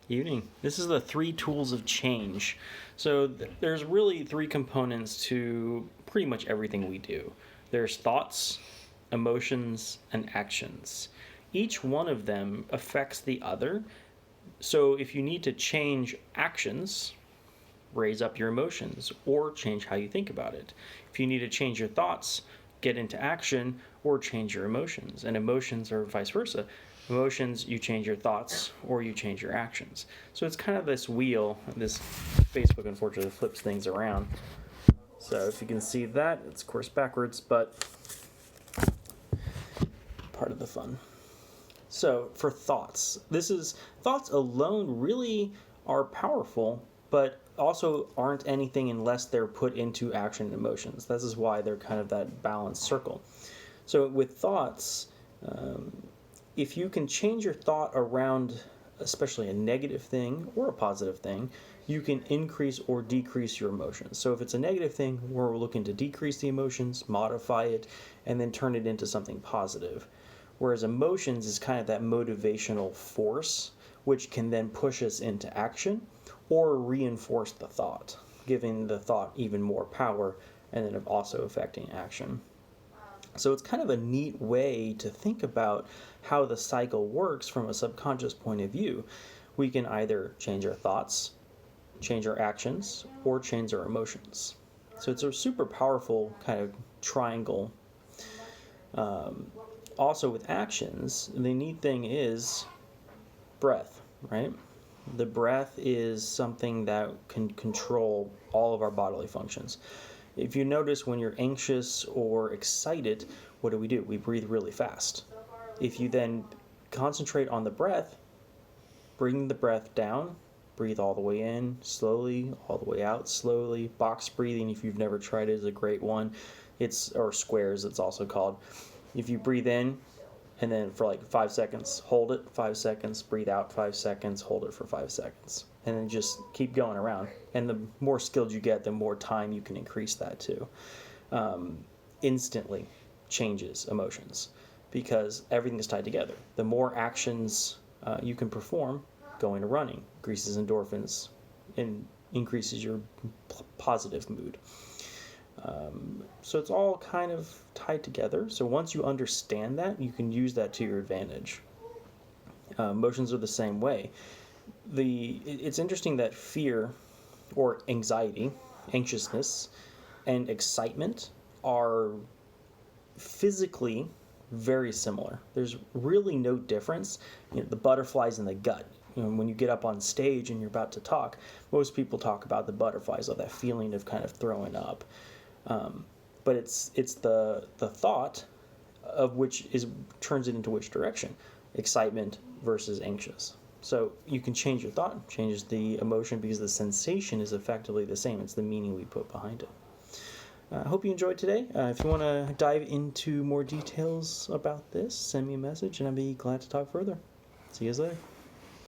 Evening. This is the 3 tools of change. So there's really 3 components to pretty much everything we do. There's thoughts, emotions, and actions. Each one of them affects the other. So if you need to change actions, raise up your emotions or change how you think about it. If you need to change your thoughts, get into action or change your emotions. And emotions are vice versa. Emotions, you change your thoughts or you change your actions. So it's kind of this wheel. This Facebook unfortunately flips things around. So if you can see that, it's of course backwards, but part of the fun. So for thoughts, thoughts alone really are powerful, but also aren't anything unless they're put into action and emotions. This is why they're kind of that balanced circle. So with thoughts, if you can change your thought around especially a negative thing or a positive thing, you can increase or decrease your emotions. So if it's a negative thing, we're looking to decrease the emotions, modify it, and then turn it into something positive. Whereas emotions is kind of that motivational force, which can then push us into action or reinforce the thought, giving the thought even more power and then also affecting action. So it's kind of a neat way to think about how the cycle works from a subconscious point of view. We can either change our thoughts, change our actions, or change our emotions. So it's a super powerful kind of triangle. Also with actions, the neat thing is breath, right? The breath is something that can control all of our bodily functions. If you notice when you're anxious or excited, what do? We breathe really fast. If you then concentrate on the breath, bring the breath down, breathe all the way in slowly, all the way out slowly. Box breathing, if you've never tried it, is a great one. Or squares, it's also called. If you breathe in and then for like 5 seconds, hold it 5 seconds, breathe out 5 seconds, hold it for 5 seconds. And then just keep going around. And the more skilled you get, the more time you can increase that too. Instantly changes emotions because everything is tied together. The more actions you can perform, going to running, increases endorphins and increases your positive mood. So it's all kind of tied together. So once you understand that, you can use that to your advantage. Emotions are the same way. It's interesting that fear or anxiety, anxiousness, and excitement are physically very similar. There's really no difference. The butterflies in the gut. When you get up on stage and you're about to talk, most people talk about the butterflies, or that feeling of kind of throwing up. But it's the thought of which turns it into which direction, excitement versus anxious. So you can change your thought, changes the emotion, because the sensation is effectively the same. It's the meaning we put behind it. I hope you enjoyed today. If you want to dive into more details about this, send me a message and I'll be glad to talk further. See you guys later.